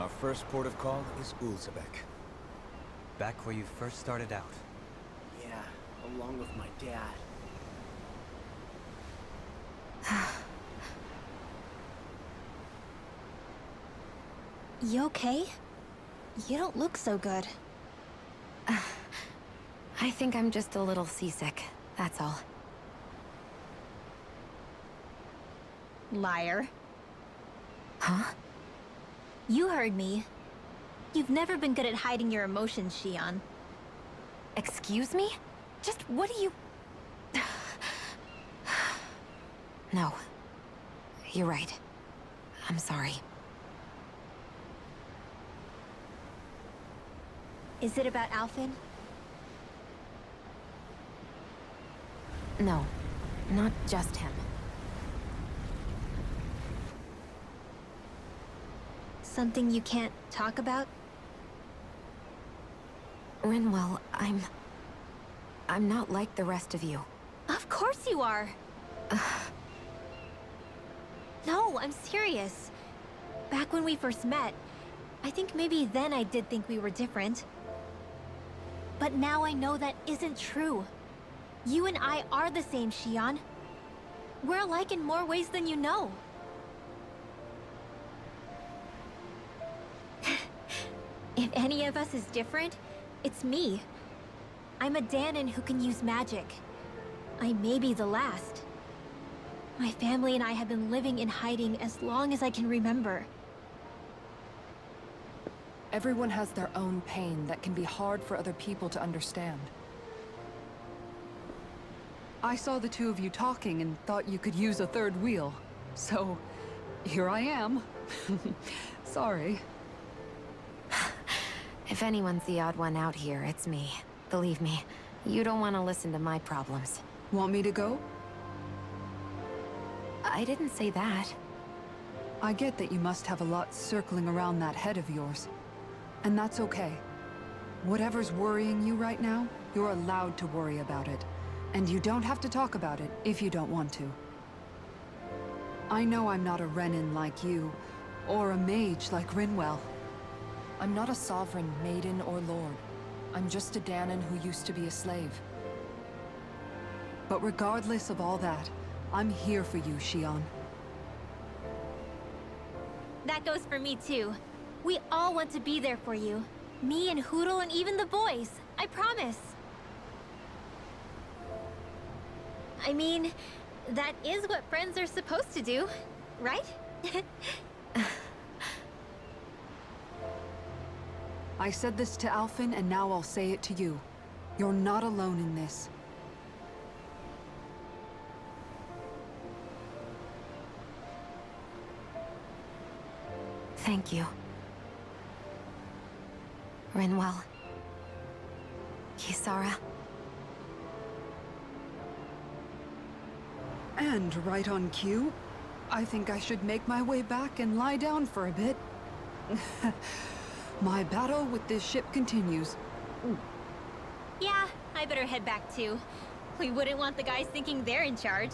Our first port of call is Ulzebek. Back where you first started out. Yeah, along with my dad. You okay? You don't look so good. I think I'm just a little seasick, that's all. Liar. Huh? You heard me. You've never been good at hiding your emotions, Xion. Excuse me? Just what do you... No. You're right. I'm sorry. Is it about Alphen? No. Not just him. Something you can't talk about? Rinwell, I'm not like the rest of you. Of course you are! No, I'm serious. Back when we first met, I think maybe then I did think we were different. But now I know that isn't true. You and I are the same, Xion. We're alike in more ways than you know. If any of us is different, it's me. I'm a Dahnan who can use magic. I may be the last. My family and I have been living in hiding as long as I can remember. Everyone has their own pain that can be hard for other people to understand. I saw the two of you talking and thought you could use a third wheel. So, here I am. Sorry. If anyone's the odd one out here, it's me. Believe me, you don't want to listen to my problems. Want me to go? I didn't say that. I get that you must have a lot circling around that head of yours. And that's okay. Whatever's worrying you right now, you're allowed to worry about it. And you don't have to talk about it if you don't want to. I know I'm not a Renan like you, or a mage like Rinwell. I'm not a sovereign, maiden, or lord. I'm just a Dahnan who used to be a slave. But regardless of all that, I'm here for you, Xion. That goes for me too. We all want to be there for you. Me and Hoodle and even the boys. I promise. I mean, that is what friends are supposed to do, right? I said this to Alphen, and now I'll say it to you. You're not alone in this. Thank you. Rinwell. Kisara. And right on cue, I think I should make my way back and lie down for a bit. My battle with this ship continues. Yeah, I better head back too. We wouldn't want the guys thinking they're in charge.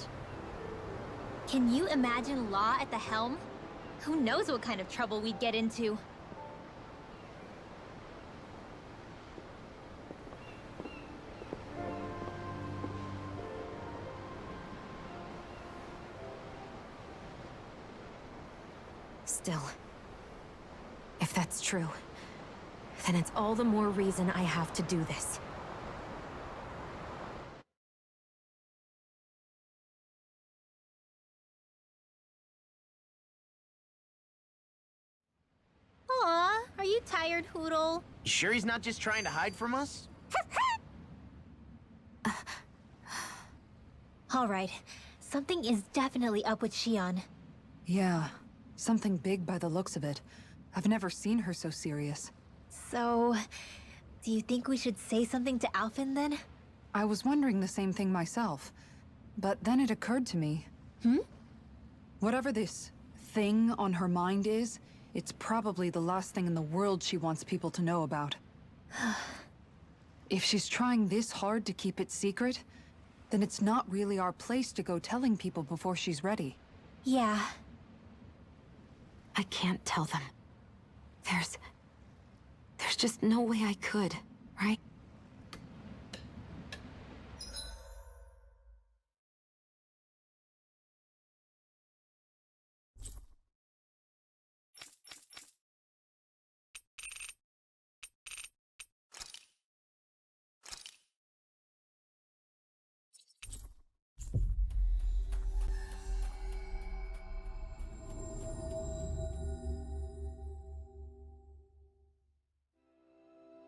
Can you imagine Law at the helm? Who knows what kind of trouble we'd get into? Still, if that's true, then it's all the more reason I have to do this. Aw, are you tired, Hoodle? You sure he's not just trying to hide from us? All right, something is definitely up with Xion. Yeah, something big by the looks of it. I've never seen her so serious. So, do you think we should say something to Alphen then? I was wondering the same thing myself. But then it occurred to me. Whatever this thing on her mind is, it's probably the last thing in the world she wants people to know about. If she's trying this hard to keep it secret, then it's not really our place to go telling people before she's ready. Yeah. I can't tell them. There's just no way I could, right?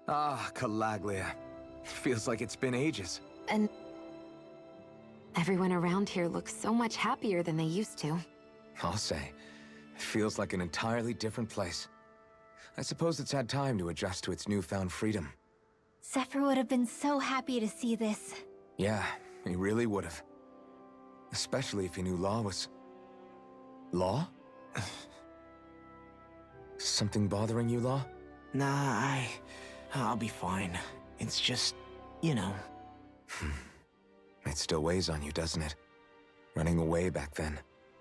Ah, Calaglia. Feels like it's been ages. And everyone around here looks so much happier than they used to. I'll say. Feels like an entirely different place. I suppose it's had time to adjust to its newfound freedom. Zephyr would have been so happy to see this. Yeah, he really would have. Especially if he knew Law was... Law? Something bothering you, Law? Nah, I'll be fine. It's just, you know. It still weighs on you, doesn't it? Running away back then.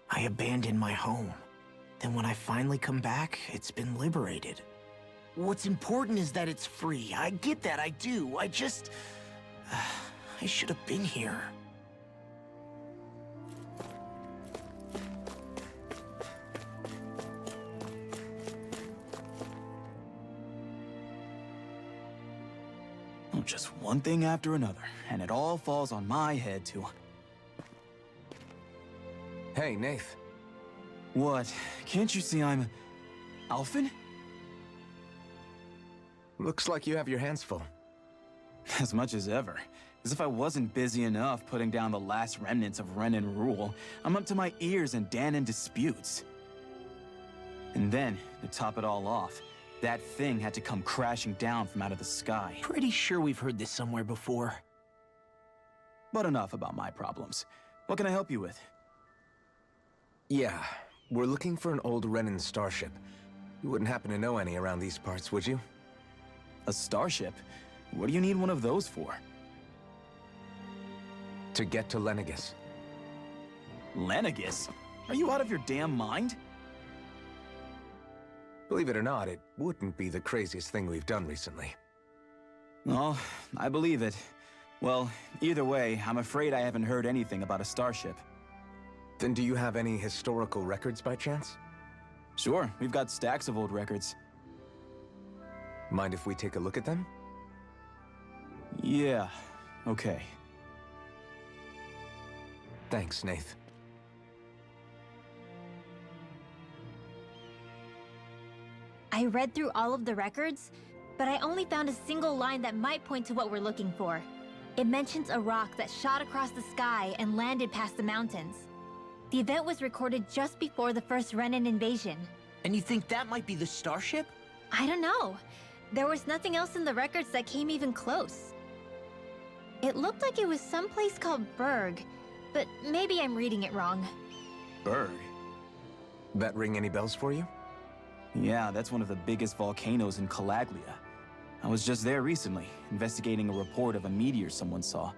I abandoned my home. Then when I finally come back, it's been liberated. What's important is that it's free. I get that, I do. I just... I should have been here. Just one thing after another, and it all falls on my head to... Hey, Nath. What? Can't you see I'm... Alphen? Looks like you have your hands full. As much as ever. As if I wasn't busy enough putting down the last remnants of Renan rule, I'm up to my ears in Dahnan disputes. And then, to top it all off, that thing had to come crashing down from out of the sky. Pretty sure we've heard this somewhere before. But enough about my problems. What can I help you with? Yeah, we're looking for an old Renan starship. You wouldn't happen to know any around these parts, would you? A starship? What do you need one of those for? To get to Lenegus. Lenegus? Are you out of your damn mind? Believe it or not, it wouldn't be the craziest thing we've done recently. Oh, I believe it. Well, either way, I'm afraid I haven't heard anything about a starship. Then do you have any historical records by chance? Sure, we've got stacks of old records. Mind if we take a look at them? Yeah, okay. Thanks, Nath. I read through all of the records, but I only found a single line that might point to what we're looking for. It mentions a rock that shot across the sky and landed past the mountains. The event was recorded just before the first Renan invasion. And you think that might be the starship? I don't know. There was nothing else in the records that came even close. It looked like it was someplace called Berg, but maybe I'm reading it wrong. Berg? That ring any bells for you? Yeah, that's one of the biggest volcanoes in Calaglia. I was just there recently, investigating a report of a meteor someone saw.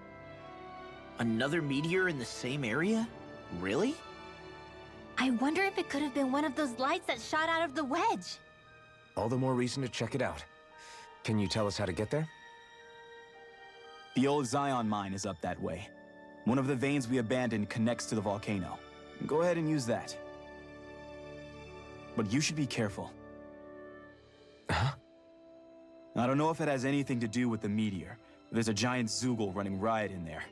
Another meteor in the same area? Really? I wonder if it could have been one of those lights that shot out of the wedge. All the more reason to check it out. Can you tell us how to get there? The old Zion mine is up that way. One of the veins we abandoned connects to the volcano. Go ahead and use that. But you should be careful. Huh? I don't know if it has anything to do with the meteor. But there's a giant Zoogle running riot in there.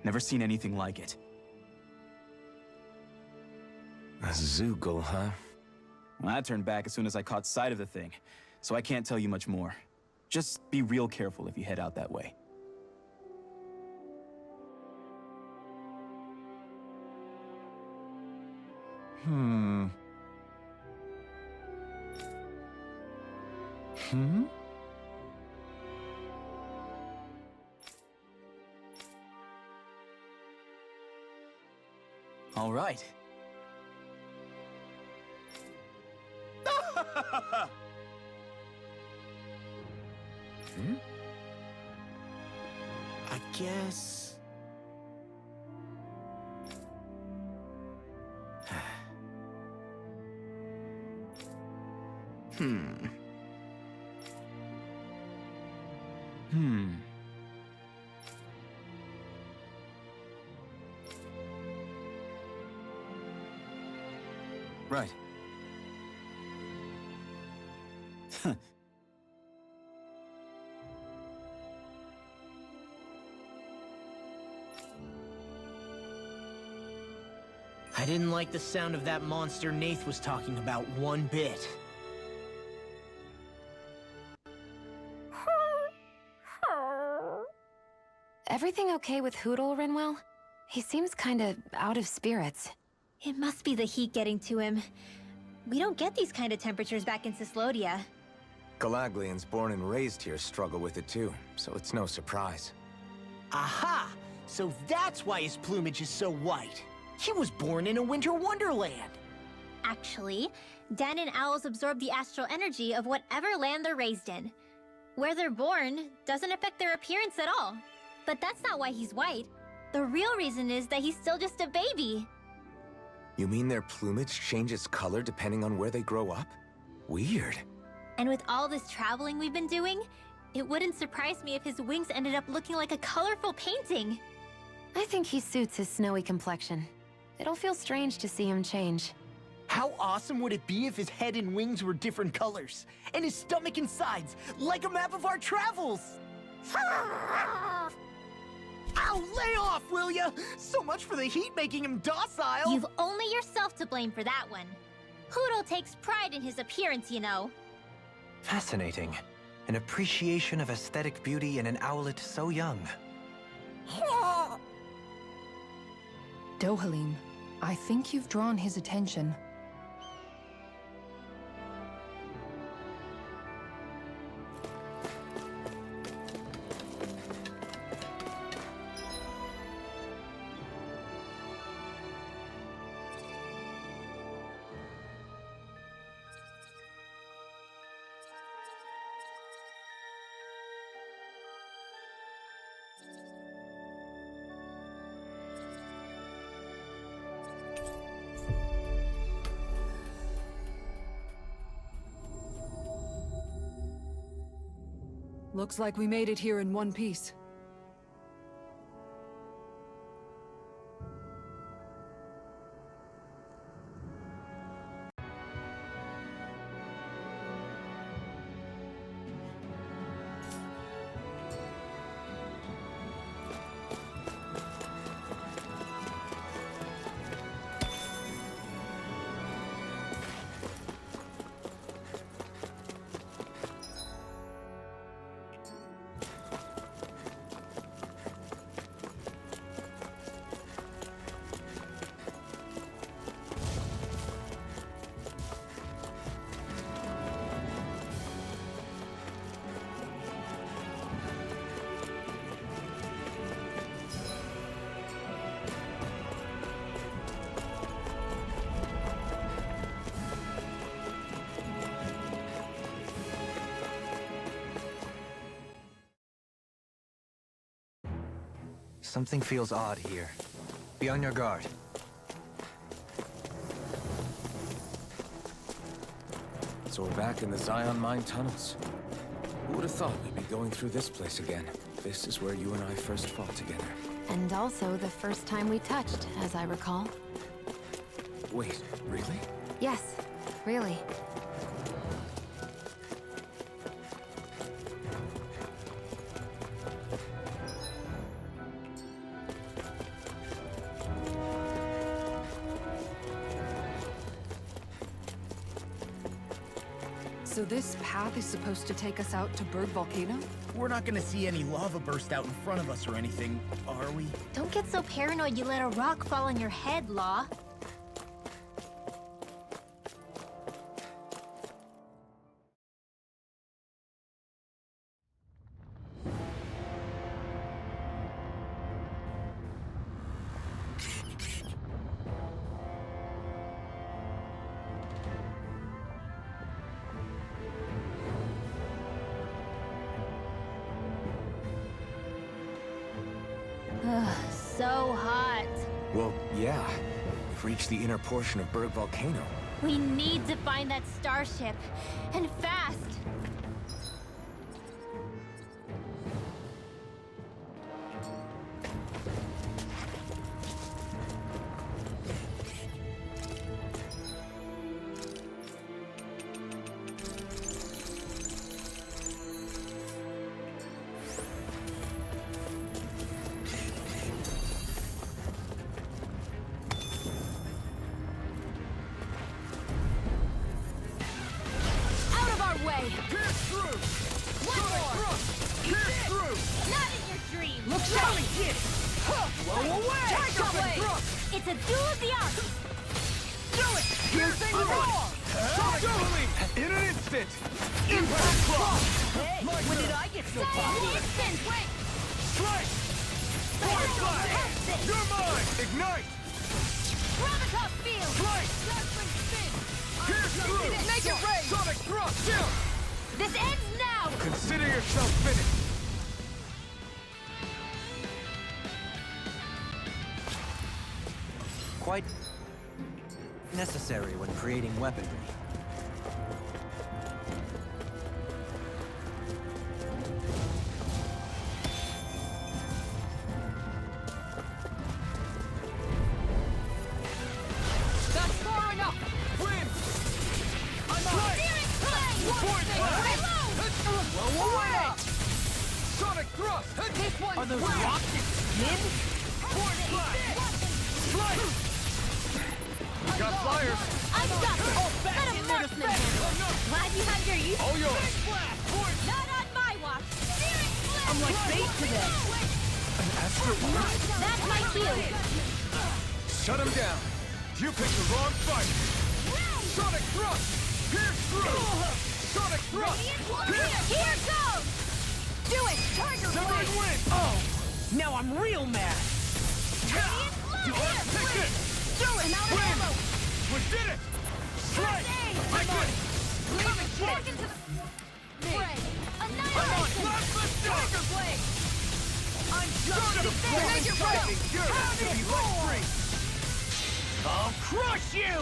Never seen anything like it. A Zoogle, huh? Well, I turned back as soon as I caught sight of the thing, so I can't tell you much more. Just be real careful if you head out that way. All right. I guess... Right. I didn't like the sound of that monster Nath was talking about one bit. Everything okay with Hootle, Rinwell? He seems kinda out of spirits. It must be the heat getting to him. We don't get these kind of temperatures back in Cislodia. Galaglians born and raised here struggle with it too, so it's no surprise. Aha! So that's why his plumage is so white. He was born in a winter wonderland. Actually, Dahnan owls absorb the astral energy of whatever land they're raised in. Where they're born doesn't affect their appearance at all. But that's not why he's white. The real reason is that he's still just a baby. You mean their plumage changes color depending on where they grow up? Weird. And with all this traveling we've been doing, it wouldn't surprise me if his wings ended up looking like a colorful painting. I think he suits his snowy complexion. It'll feel strange to see him change. How awesome would it be if his head and wings were different colors? And his stomach and sides, like a map of our travels! Ow, lay off, will ya? So much for the heat making him docile! You've only yourself to blame for that one. Hootle takes pride in his appearance, you know. Fascinating. An appreciation of aesthetic beauty in an owlet so young. Dohalim, I think you've drawn his attention. Looks like we made it here in one piece. Something feels odd here. Be on your guard. So we're back in the Zion Mine tunnels. Who would have thought we'd be going through this place again? This is where you and I first fought together. And also the first time we touched, as I recall. Wait, really? Yes, really. So this path is supposed to take us out to Berg Volcano? We're not gonna see any lava burst out in front of us or anything, are we? Don't get so paranoid you let a rock fall on your head, Law. So hot. Well, yeah. We've reached the inner portion of Berg Volcano. We need to find that starship. And fast. Surely did it! Blow away! Tiger blade! It's a duel of the arts! Do it! Piercing roar! In an instant! Impact cross! Hey, when did I get so popular? Instant! Wait! Strike! Fire blast! You're mine! Ignite! Gravitas field! Strike! Pierce through! Make it rain! Sonic thrust! Down! This ends now! Consider yourself finished! Quite necessary when creating weaponry. That's far enough! Win! I'm on! Blow away! Sonic thrust! This one's Are those rocks that spin? Point blast! Strike! Got flyers! I've got it! Let him mark them! Glad you have your use. All yours! Not on my watch! I'm like bait to them! An asteroid? That's my cue! Shut him down! You picked the wrong fight! Sonic thrust! Pierce through! Sonic thrust! Here goes! Do it! Tiger Severin blade! win! Oh! Now I'm real mad! Do it! Take it! Do it! Now Win! ammo! We did it! Strike! Take it! Leave it Back into the fray! Annihilation! Let's go! Tiger blade! I'm Sonic just thrust! Make it rain! Yours to be let free! I'll crush you!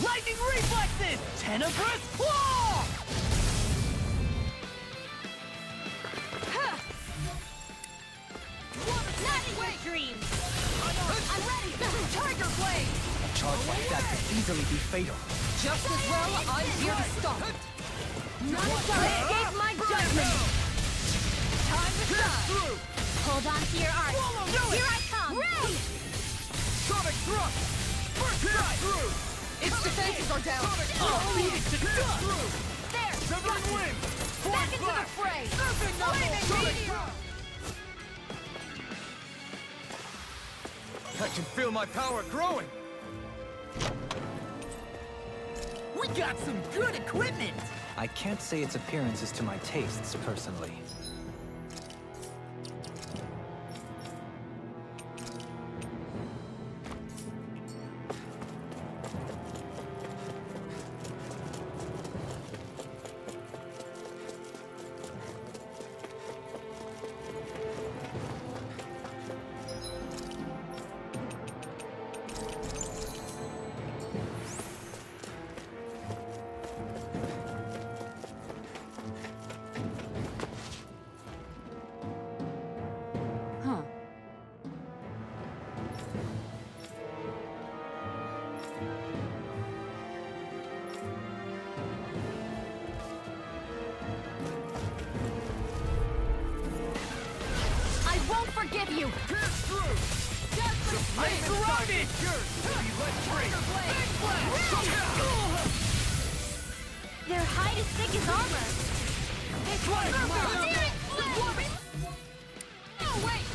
Lightning reflexes! Tenebrous claw! Not in your dreams! I'm ready! Tiger blade! A charge like that could easily be fatal. Just as well, I'm here to stop it. None shall escape my judgment! Time to shine! Through! Hold on to your art! Here I come! Sonic thrust! Pierce through! Its defenses are down. I'll beat it to dust! Through! There! Severin win! Back into the fray! Sonic thrust! I can feel my power growing! We got some good equipment! I can't say its appearance is to my tastes, personally. Huh. I won't forgive you! Pierce through! Let's run it! Yours to be let free! Their hide is thick as armor! This one's mine! Oh, wait!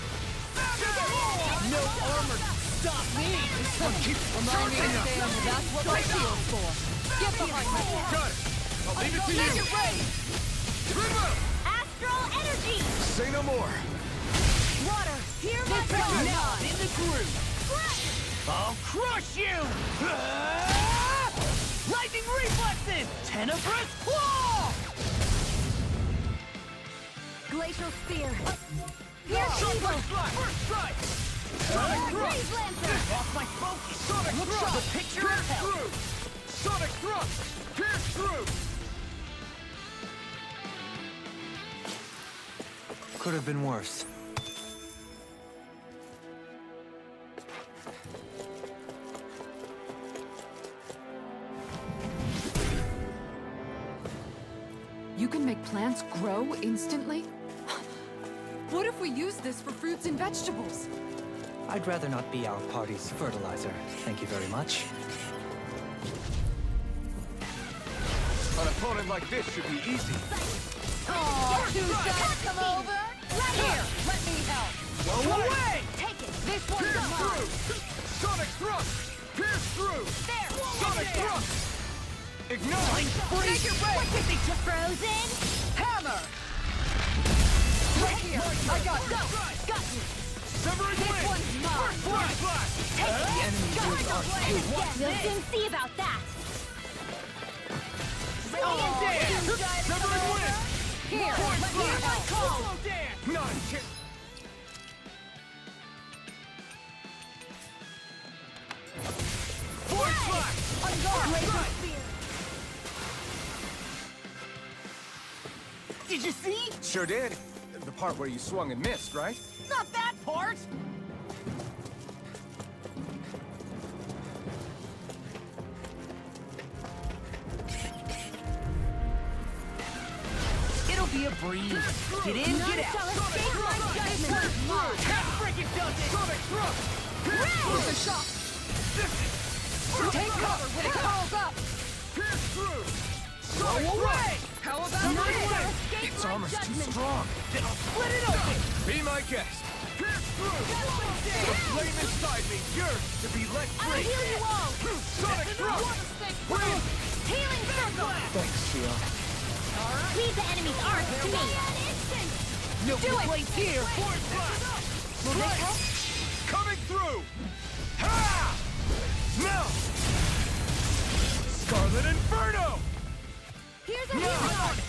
No armor can stop me! This one keeps Remind me to charging up! stand, that's what my shield's for. Get behind me! Got it! I'll leave it to Make you! it rain! River! Astral energy! Say no more! Water, hear my This blood! is not in the groove! I'll crush you! Lightning reflexes! Tenebrous claw! Glacial spear! Here's evil! First strike! Sonic thrust! Blaze lancer! Lost my focus! Sonic Looks thrust! like the picture Pierce of hell! through! Sonic thrust! Pierce through! Could have been worse. You can make plants grow instantly? What if we use this for fruits and vegetables? I'd rather not be our party's fertilizer. Thank you very much. An opponent like this should be easy. Aw, two shots come over! Here, let me help. Go away! Take it. This one's Pierce mine. through! Sonic thrust! Pierce through! There. Sonic thrust! Ignite! Take your break. What is it, frozen? Hammer. Right here. I got you. Got you. Severing This wing! one's mine. Force flash! The enemy is our We'll soon see about that. Severing wing! Here, Force let me flash! help. Call. None! Force flash! On guard. Right. Did you see? Sure did. The part where you swung and missed, right? Not that part! It'll be a breeze. Get in, None get out. shall escape my judgment. Freaking does it! Sonic thrust! Here's a shot. Take cover when it calls up. Pierce through! Go away! How about None this? shall escape Its my armor's too judgment. strong. Then I'll split it open! Be my guest. Pierce through! The flame inside me yearns to be let I'll free! heal you all. Sonic thrust! Wind! Healing circle. Thanks, Shion. Leave the enemy's arms to me. No complaints here! Force flash! Will this help? Coming through! Ha! Now! Scarlet Inferno! Here's a healing.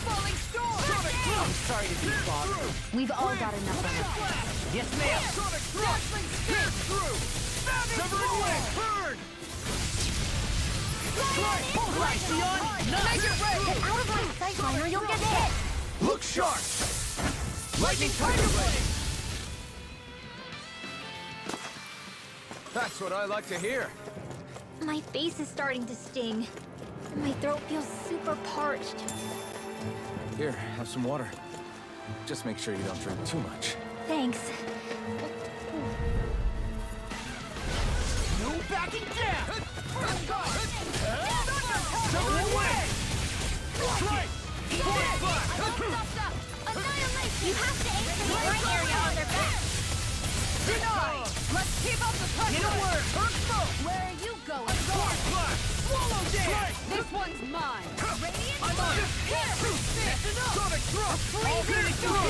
Falling storm. Sonic thrust! Sorry to be bothered. We've all got enough of it. Yes, ma'am! Sonic thrust! Pierce through! Severing wing! Burn! Hold right, Sion! Make it break. Get out of my sight line or you'll get hit. Look sharp! Lightning Tiger Blade! That's what I like to hear. My face is starting to sting. My throat feels super parched. Here, have some water. Just make sure you don't drink too much. Thanks. No backing down! Severing wing! Strike! Force flash! Annihilation! You have to aim for the right area on their back. Denied. Let's keep up the pressure. Get a word! Turn smoke. Where are you going? Force flash! Swallow dance. Strike! This one's mine. Radiant. I'm on it! Here. Sonic thrust! Pierce through!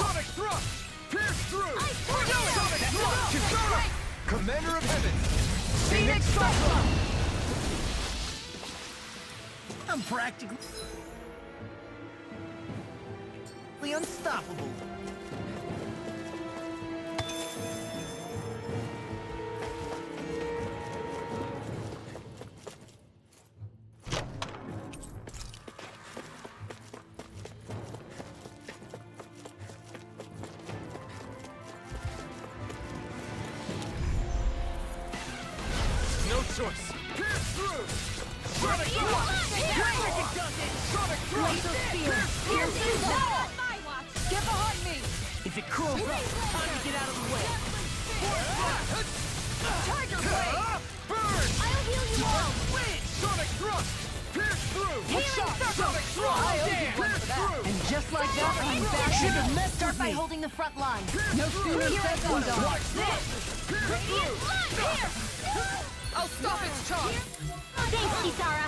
Sonic thrust! Pierce through! Sonic thrust! Kisara! Commander of Heaven! Phoenix Cyclone! I'm practically unstoppable. No choice! Pierce through! Sonic thrust! Sonic thrust! Pierce through! Get behind me. If it curls up, time to get out of the way. Tiger blade. Burn! I'll heal you all. Sonic thrust! Pierce through! Sonic I thrust! owe you one Pierce for that. through! And just like that, I'm back. Should have messed Start with by me. holding the front line. No sooner said than done. Watch this! Pierce through! I'll stop its charge. Thanks, Kisara.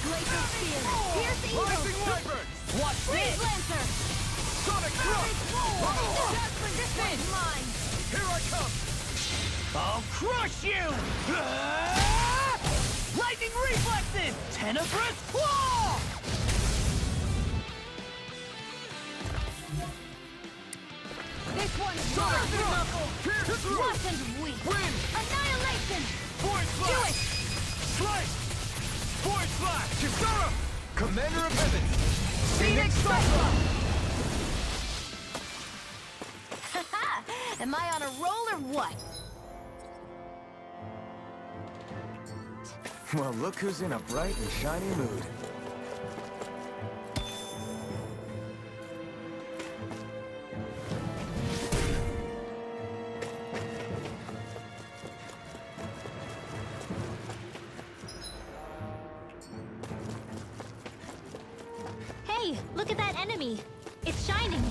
Glacial spear. Pierce the eagle. Rising Wyvern! Watch Freeze this. lancer. Sonic thrust! This one's mine. Here I come! I'll crush you! Lightning reflexes! Tenebrous claw! This one's Sonic mine. thrust! Pierce through! Watch and weep. Wind! Annihilation. Void flash! Slice! Void flash! Kisara! Commander of Heaven! Phoenix Cyclone! Am I on a roll or what? Well, look who's in a bright and shiny mood. Hey, look at that enemy. Its shining.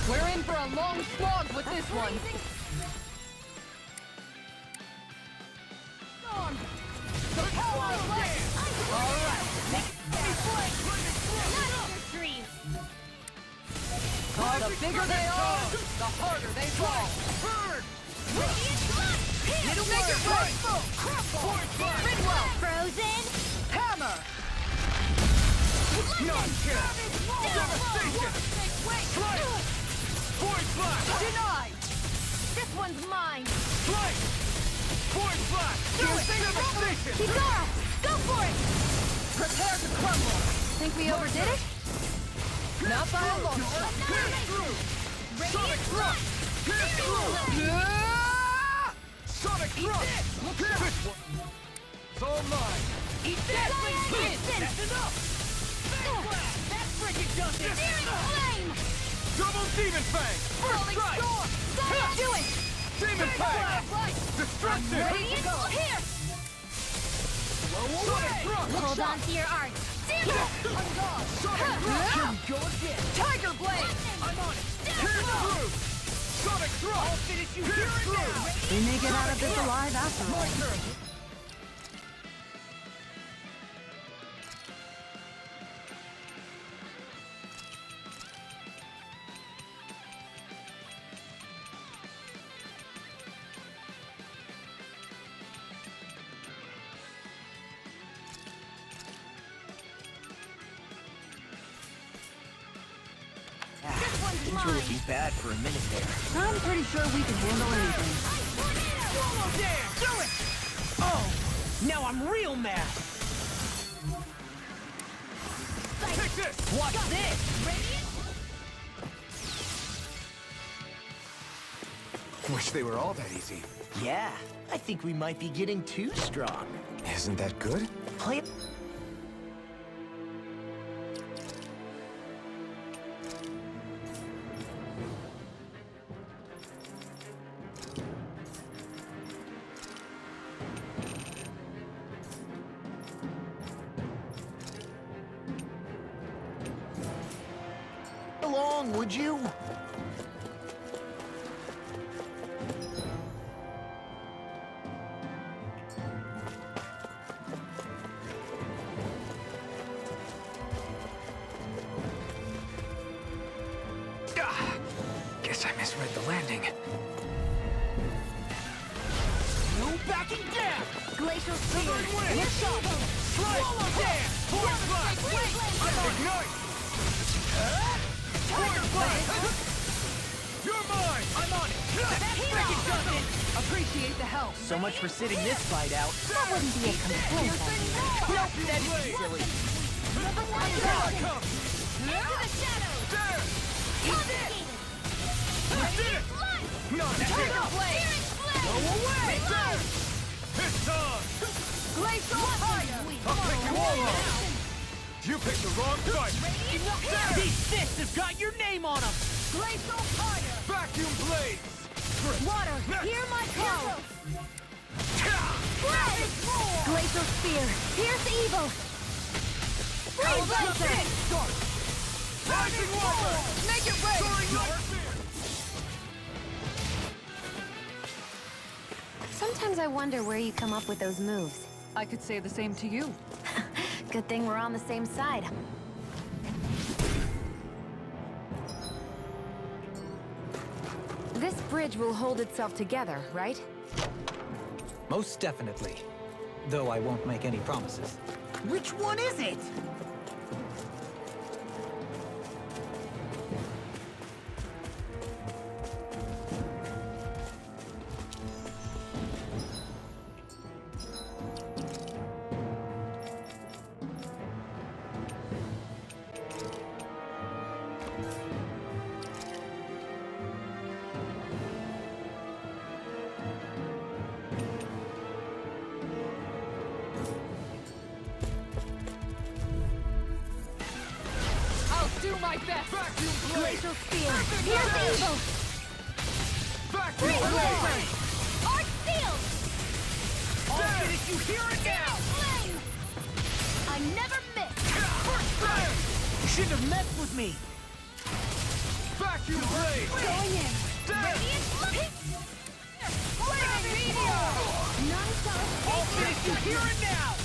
We're in for a long slog with this one. The power of light! Alright, the bigger they are, the harder they fall. Burn! It'll make it right! Ridwell! Frozen. Hammer! Non-kill! Devastation! Slice! Void Flash! Denied! This one's mine. Slice! Void Flash! Devastation! Kizara, go for it. Prepare to crumble! Think we overdid it? Not by a long shot! Pierce through! Sonic Thrust! Pierce through! Sonic Thrust! Pierce! It's all mine! Eat that, Link! That's enough! That frigid does it. Flame. Double Demon Fang! First strike! Do it. Demon Fang! Destruction! Radiant here. Sonic Thrust! Hold on to your art. Sonic Thrust! Go again! Tiger Blade! I'm on it! Pierce through! Sonic Thrust! I'll finish you here and now! We may get out of this alive after all. My turn! Things were looking bad for a minute there. I'm pretty sure we can handle anything. Do it! Oh, now I'm real mad. Take this! Watch this! Wish they were all that easy. Yeah, I think we might be getting too strong. Isn't that good? Play it. Along, would you? Guess I misread the landing. No backing down! Glacial spear. Here shot! Swallow down! Force Flash! Ignite! Tiger Blade! You're mine! I'm on it! That freaking does it! Appreciate the help. So much for sitting this fight out. That wouldn't be a complaint. Nope, that'd be silly. Here I come! Into the shadows. There! Confiscated. We did it! Tiger Non-kill! Blade! Go away! There! It's time! Glacial fire! I'll pick you all up! You picked the wrong fight! These fists have got your name on them! Glacial fire! Vacuum blades! Water, hear my call. Glacial spear, pierce evil. Freeze laser. Rising water! Make it rain! Soaring light! Sometimes I wonder where you come up with those moves. I could say the same to you. Good thing we're on the same side. This bridge will hold itself together, right? Most definitely. Though I won't make any promises. Which one is it? Do my best! Vacuum blade! Glacial spear, pierce evil. Vacuum Freeze blade! laser. Arc field. I'll finish you here and now! Flame. I never miss. First strike! shouldn't have messed with me! Vacuum blade! Going in! Dead! Flaming meteor! None shall All escape finished you here and now!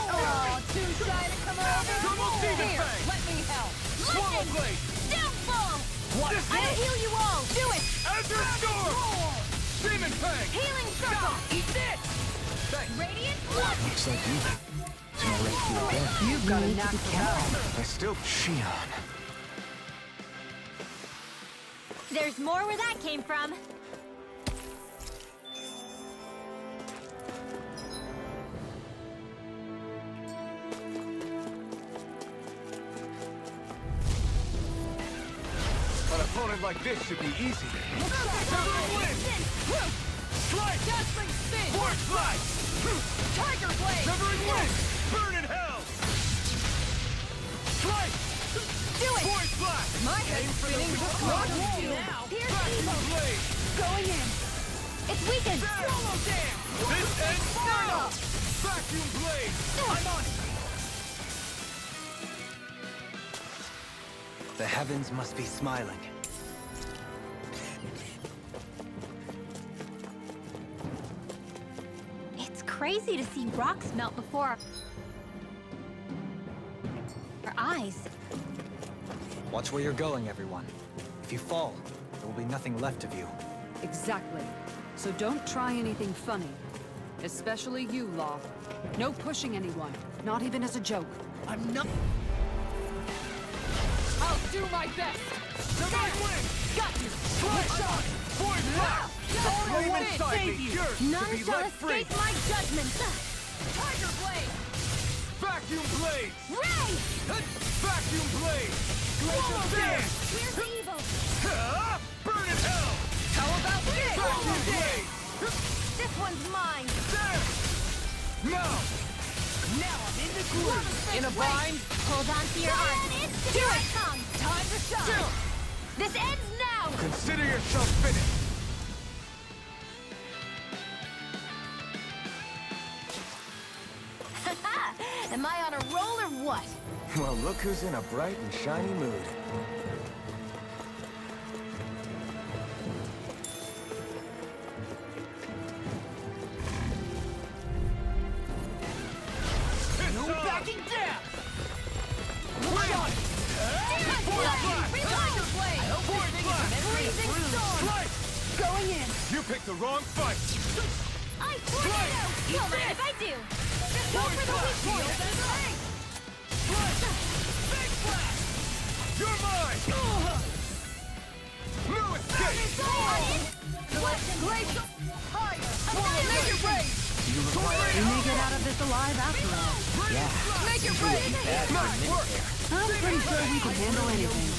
Oh, too shy to come over? Double demon Here, fang! let me help. Swallow blade! Downfall! What is I'll heal you all! Do it! Enter storm! Demon fang! Healing circle! Eat this! Radiant blood! Looks like you can rescue again. You've got a knack for that. I still Shion. There's more where that came from. An opponent like this should be easy. Severing wind! Strike! Dazzling spin! Force flash! Tiger blade! Severing wind! Burn in hell! Strike! Do it! Force flash! My head's spinning just like you now! Pierce Vacuum evil! blade! Going in! It's weakened! Swallow dam! This ends now! Vacuum blade! I'm on it! The heavens must be smiling. It's crazy to see rocks melt before our eyes. Watch where you're going, everyone. If you fall, there will be nothing left of you. Exactly. So don't try anything funny. Especially you, Law. No pushing anyone, not even as a joke. I'm not... I'll do my best! Severing wind! Got you! Strike! Force flash! Flame Win! inside me! Save you! Yours to None be shall let free! escape my judgment! Tiger blade! Vacuum blade! Ray! Vacuum blade! Swallow dance! Pierce evil! Burn in hell! How about this? Vacuum blade! This one's mine! There! Now! Now I'm in the groove! In a bind? Hold on to your arms! Here I come! Time to shine! This ends now! Consider yourself finished! Am I on a roll or what? Well, look who's in a bright and shiny mood. No Backing down! Wait on it! Tiger blade! Force flash! Freezing storm! Strike! Going in! You picked the wrong fight! I tornado! Don't mind if I do! Just go for the weak point! Big flash! You're mine! No escape! Glacial fire! Make it rain! We may get out of this alive after all. Make it rain! Nice work! I'm pretty sure we can handle anything.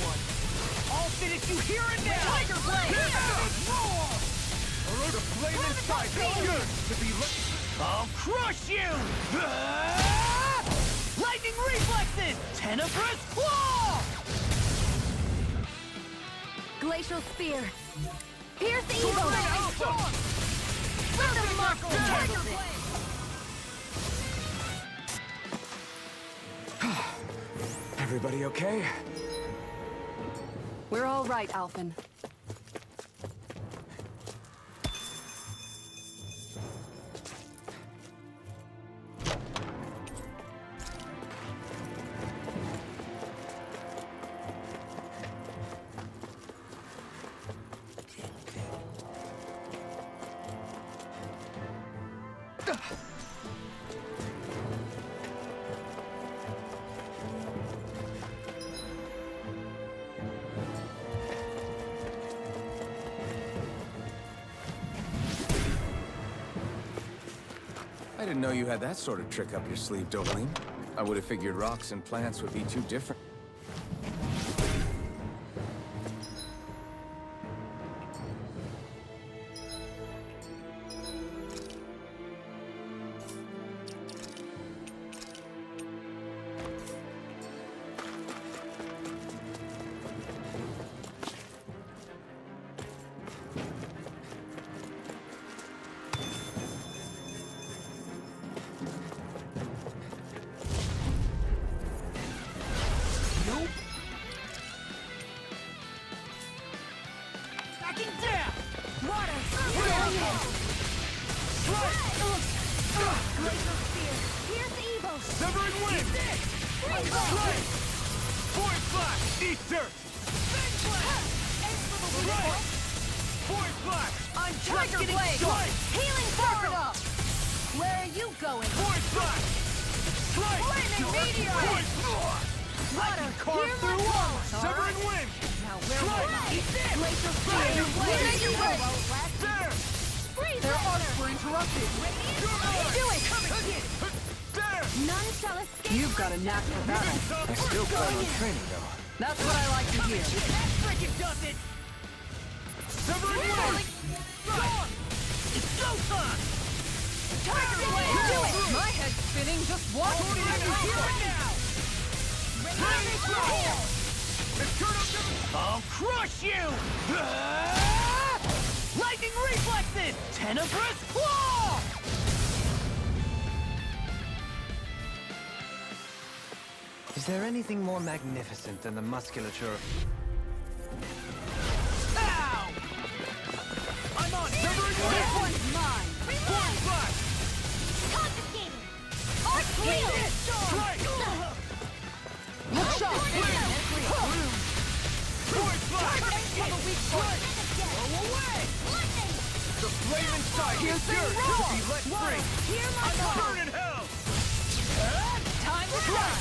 I'll finish you here and now! Tiger blade! The flame inside is yours to be let... I'll crush you! Lightning reflexes! Tenebrous claw! Glacial spear! Pierce the evil! Alpha! Rhythm muscle! Tiger blade! Everybody okay? We're all right, Alphen. I didn't know you had that sort of trick up your sleeve, Doline. I would have figured rocks and plants would be too different. Severing wind! Strike! Void flash! Eat dirt! Strike! Void flash! I'm just getting started! Healing Powered up! Where are you going? Void flash! Strike! Flaming meteor! Void! Water! I can carve through armor! Severing wind! Now where Strike! will I? Eat this! Glacial Vacuum Spear! blade! Where you won't last! There! Their arcs were interrupted! Do it! Come and get it! There! None shall escape. You've got a knack for battle. I still plan on training, though. That's what I like to hear. That frickin' does it! Severing wind! It's go time! Tiger Blade! Do it! My head's spinning, just watch me! I'll crush you! Lightning reflexes! Tenebrous claw! Is there anything more magnificent than the musculature of... Ow! I'm on! This one's mine! Void flash! Confiscating. Strike! Look sharp! Void flash! Have a weak point! Go away! The flame inside is Here's the yours to roar! be let free! Hear my I'm call! burning hell! Time to fly!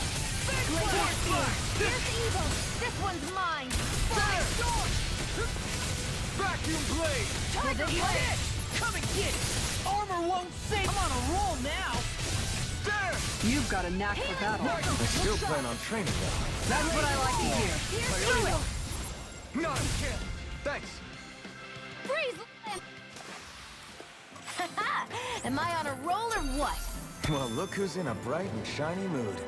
Void flash! Here's evil. This one's mine. There! Vacuum blade! Tiger Blade! Come and get it! Armor won't save! I'm on a roll now! There! You've got a knack for battle. I still plan on training, though. That's what I like to hear. Do it! Not a kill! Thanks! Freeze! Am I on a roll or what? Well, look who's in a bright and shiny mood.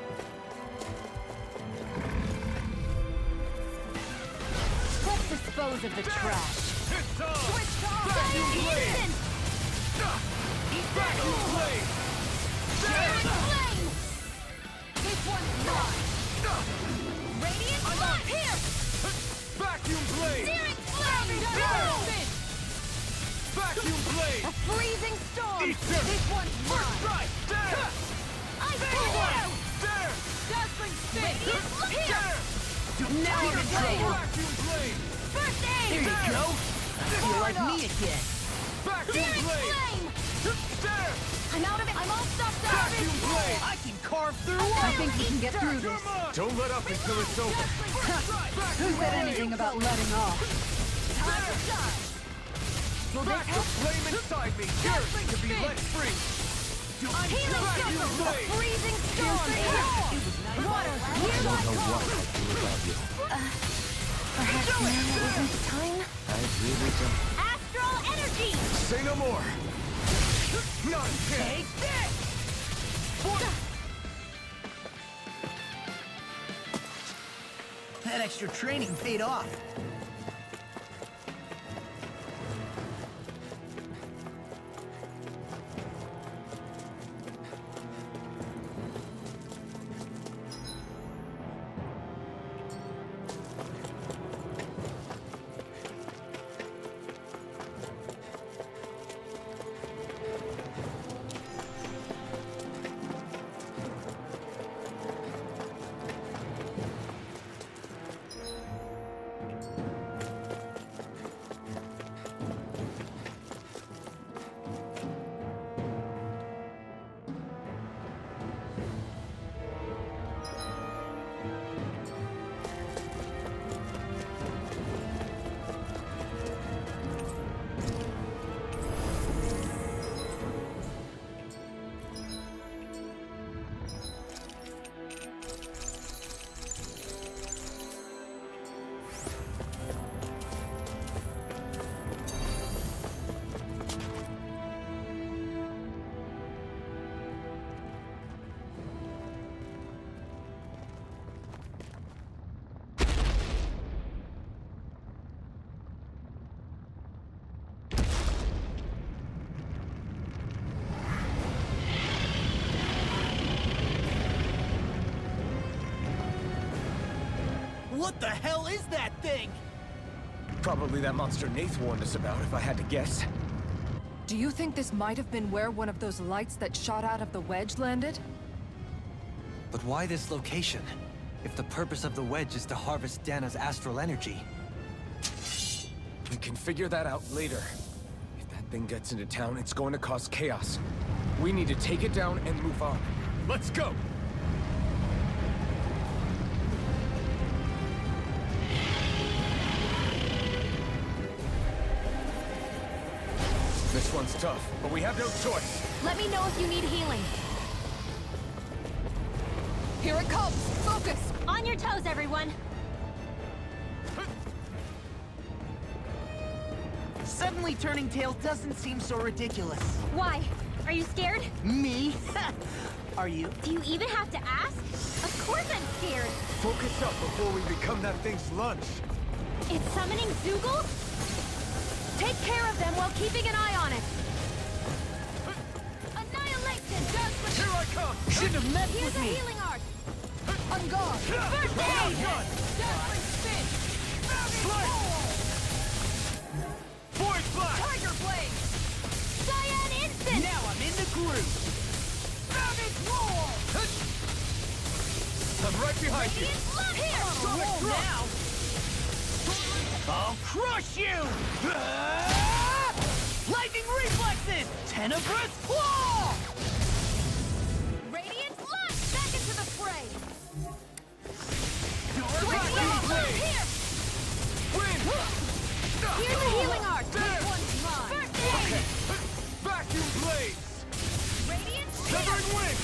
Let's dispose of the trash. It's on! Switch off! Vacuum blade! Instant! Vacuum blade! Searing flame! This one's mine! Radiant blood! Here! Vacuum blade! Searing flame! Burn! Vacuum blade! A freezing storm! Eat dirt! This one's First mine! strike! There! I There! blow! There! Dazzling spin! There! Now you're in trouble! Vacuum blade! First aid! There you go! You're like me again! Vacuum Searing blade! flame! There! I'm out of it! I'm all stopped up! Vacuum blade! I can carve through I think we can get through this. Come on! Don't let up until it's over. Who said anything about letting off? Time to shine! Will this Back the help? flame inside me! Yours to be let free! Healing Vacuum circle! A blade! freezing storm! Water! Here's I don't my know call! what I'd do without you. Perhaps now isn't the time? I really don't. Astral energy! Say no more. Not a kill! Take this! That extra training paid off. What the hell is that thing? Probably that monster Nath warned us about, if I had to guess. Do you think this might have been where one of those lights that shot out of the wedge landed? But why this location? If the purpose of the wedge is to harvest Dana's astral energy. We can figure that out later. If that thing gets into town, it's going to cause chaos. We need to take it down and move on. Let's go! This one's tough, but we have no choice. Let me know if you need healing. Here it comes! Focus! On your toes, everyone! Suddenly turning tail doesn't seem so ridiculous. Why? Are you scared? Me? Are you? Do you even have to ask? Of course I'm scared! Focus up before we become that thing's lunch. It's summoning Zoogle? Take care of them while keeping an eye on it. Annihilation! Here I come! Shouldn't have messed Here's with a me! healing art! On guard! First Gun! aid! Dazzling spin! Void Flash! Tiger blade! Cyan instant! Now I'm in the groove! Savage Roar! I'm right behind you! Radiant love here! Sonic Roll Thrust! now! I'll crush you! Lightning reflexes! Tenebrous claw! Radiant love! Back into the fray! Vacuum Blade! Here! Wind! Here's a healing art! There! One's mine! First aid! Vacuum Blades! Radiant Severing Wind!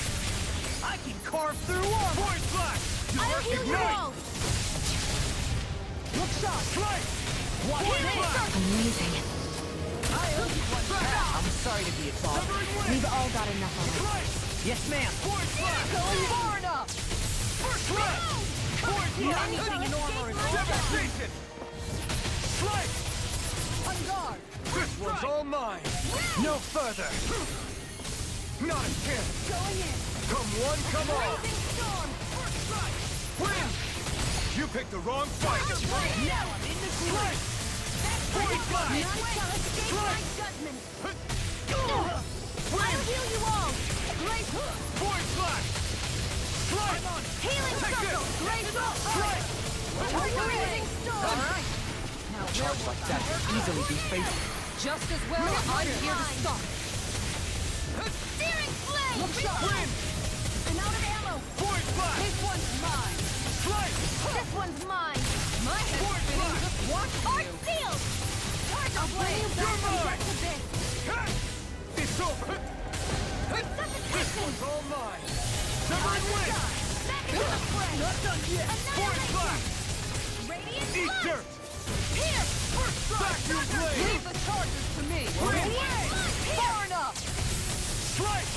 I can carve through armor! Void Flash! I'll heal you Ignite! all! Look shot! Slice! Watch Void this! Flash! Amazing. I owe you one back! I'm sorry to be a bother. Severing Wind! We've all got enough of it. Slice! Yes, ma'am! Void Flash! Going far enough! First Flash! Void Flash! Anything in armor is Devastation! Slice! On guard! This one's all mine! No further! Not a chance! Going in! Come one, come all! Blazing storm! First strike! Win! You picked the wrong fight! Now I'm in the groove! Void Flash! None shall escape my judgment! Win! I'll heal you all! Great hook! Void Flash! Slice! Healing Take this! circle! Great Slice! Blazing storm! Alright! Now Charge like that can easily be fatal. Just as well, I'm here to stop. Searing flame! Look shot! Win! I'm out of ammo! Void Flash! This one's mine! Slice! This one's mine! My head's Void spinning Flash! just watching Art you! sealed! Tiger I'll bring you blade! back from mine! death to this! It's over! This one's all mine! Severing Wind! Back into the fray! Not done yet! Void Flash! Radiant Eat blood! dirt! Here! First Vacuum Blade! Leave the charges to me! Win! Far enough! Slice!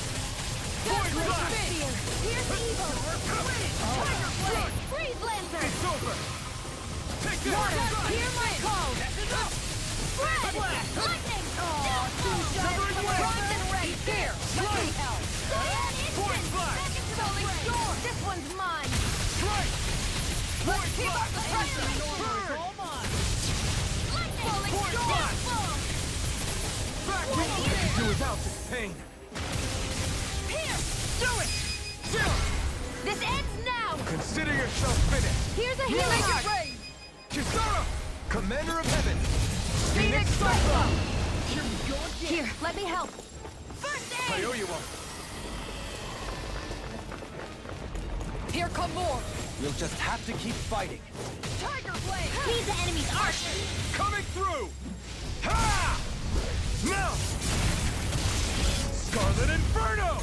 Void Great Flash! spin! Here's evil! Tiger blade! Freeze Lancer! It's over! Take this! Hear my call! Spread! Lightning! Severing Wind! Primed and ready! Here! Nothing else! Cyan Void instant! Flash! Back into the fray! This one's mine! Slice! Void Keep up Flash! the pressure! Burn! Lightning! Void Flash! Vacuum Blade! Do without this pain! Here! Do it! Still! This ends now! Consider yourself finished! Here's a healing art! Raid! Kisara! Commander of Heaven! Phoenix Cyclone! Here we go again! Here, let me help! First I aid! owe you one. Here come more! We'll just have to keep fighting. Tiger blade! He's the enemy's arch! Coming through! Ha! Now! Scarlet Inferno!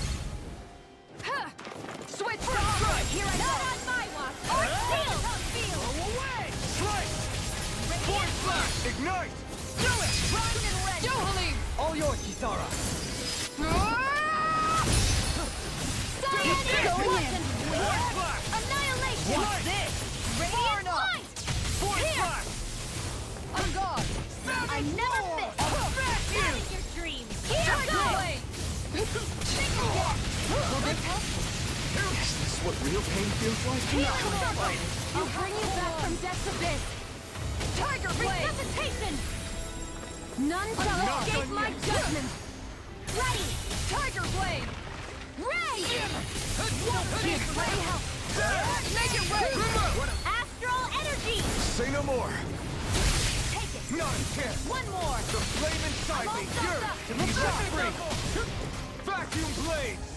Ha! Switch First to armor! strike! Here I Not go! on my watch! Art sealed! Go away! Slice! Void Flash! Ignite! Do it! Primed and ready! Johalim! All yours, Kisara. Cyan Going instant! Void Flash! Annihilation! What's this? Radiant enough. light! Void Here! Flash! On guard! I never miss! Smash you! Not in your dreams! Here Tiger goes! blade! Is this what real pain feels like? Healing circle! I'll bring you back from death's abyss! Tiger blade! Resuscitation! None shall escape my judgment! Ready! Tiger Blade! Ray! Ready, help! Make it rain! Astral energy! Say no more. Take it! Not a chance. One more! The flame inside me yearns to be set free. Vacuum blades.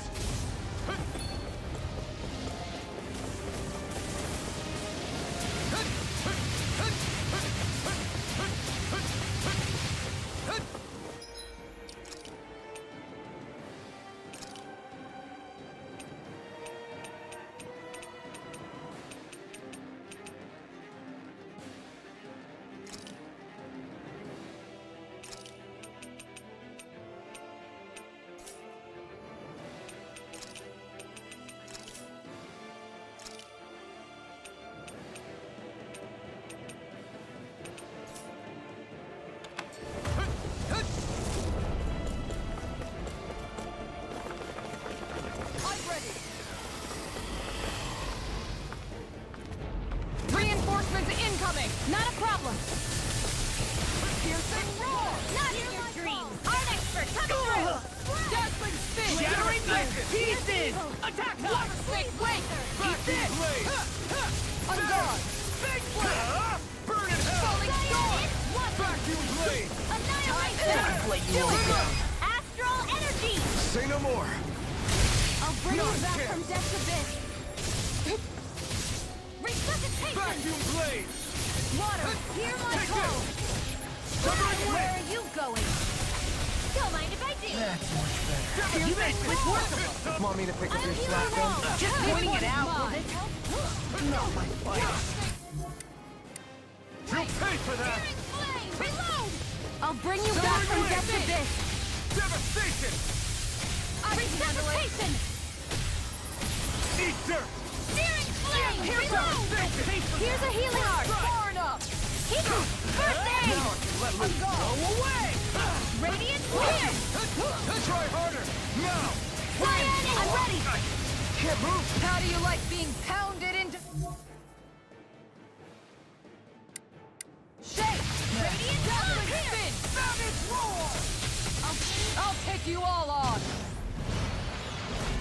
Incoming! Not a problem! Piercing roar! Not in your dreams! Art expert coming through! Dazzling spin! Shattering legend! Pieces! Attack time! Water snake blade! Vacuum blades. On guard! Big blade! Burn in hell! Falling storm! Vacuum blades. Annihilation! Do it! Astral energy! Say no more. I'll bring Not you back chance. from death to this! Resuscitation! Vacuum blades. Water! Hear my Take call! Where are you going? Don't mind if I do! You with work! Want me to pick up I'll your heal slack her then? all! Just pointing it out, will this help? Not my fight. You'll pay for that. Searing flame! Reload! I'll bring you back from death to this! Devastation. Resuscitation! Eat dirt. Searing flame! Reload! Here's a healing art! Far enough! Keep it! First aid! Let loose. Go away. Radiant clear! Try harder. Now. Cyan! I'm ready! Can't move. How do you like being pounded into... Shake! Radiant dazzling spin! Savage roar! I'll take you all on!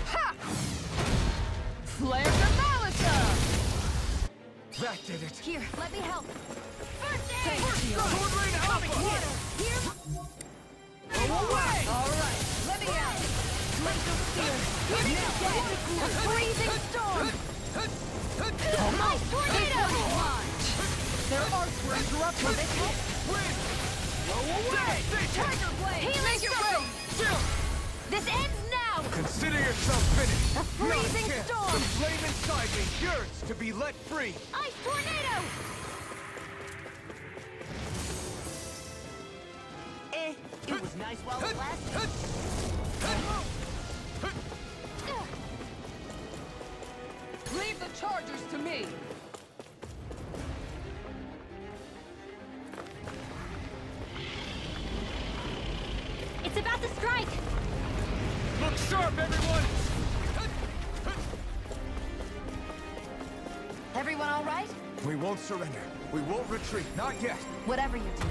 Ha! Flare the Malita! That did it. Here, let me help. First aid! Sword Rain Alpha. Here! Go away. All right, let me out! Laser spear! A freezing storm! My tornado! Their arcs were interrupted. Will this help? Go away. Tiger blade! Make it rain! This ends now! Consider yourself finished. A freezing Not a chance. storm. The flame inside me yearns to be let free. Ice tornado! It was nice while it lasted. Leave the chargers to me! It's about to strike! Look sharp, everyone. Everyone all right? We won't surrender. We won't retreat. Not yet. Whatever you do,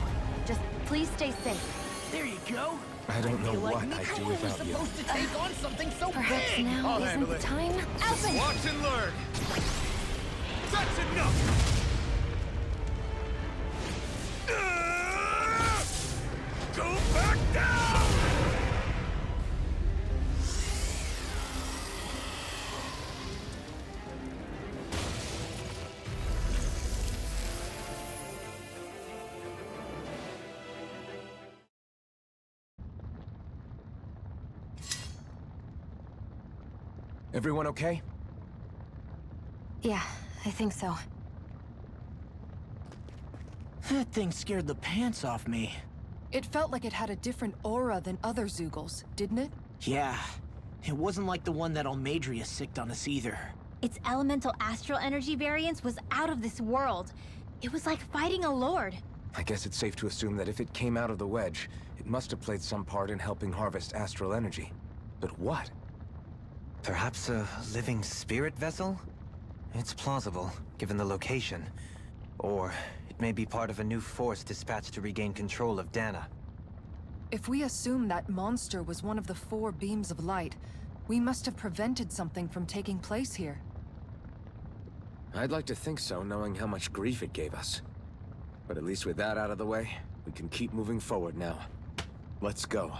just please stay safe. There you go. I don't know what I'd do without you. Supposed to take on something so Perhaps big. now I'll isn't handle the it. time? Open! Watch and learn. That's enough. Go back down. Everyone okay? Yeah, I think so. That thing scared the pants off me. It felt like it had a different aura than other Zeugles, didn't it? Yeah. It wasn't like the one that Almadria sicked on us either. Its elemental astral energy variance was out of this world. It was like fighting a lord. I guess it's safe to assume that if it came out of the wedge, it must have played some part in helping harvest astral energy. But what? Perhaps a living spirit vessel? It's plausible, given the location. Or it may be part of a new force dispatched to regain control of Dahnan. If we assume that monster was one of the 4 beams of light, we must have prevented something from taking place here. I'd like to think so, knowing how much grief it gave us. But at least with that out of the way, we can keep moving forward now. Let's go.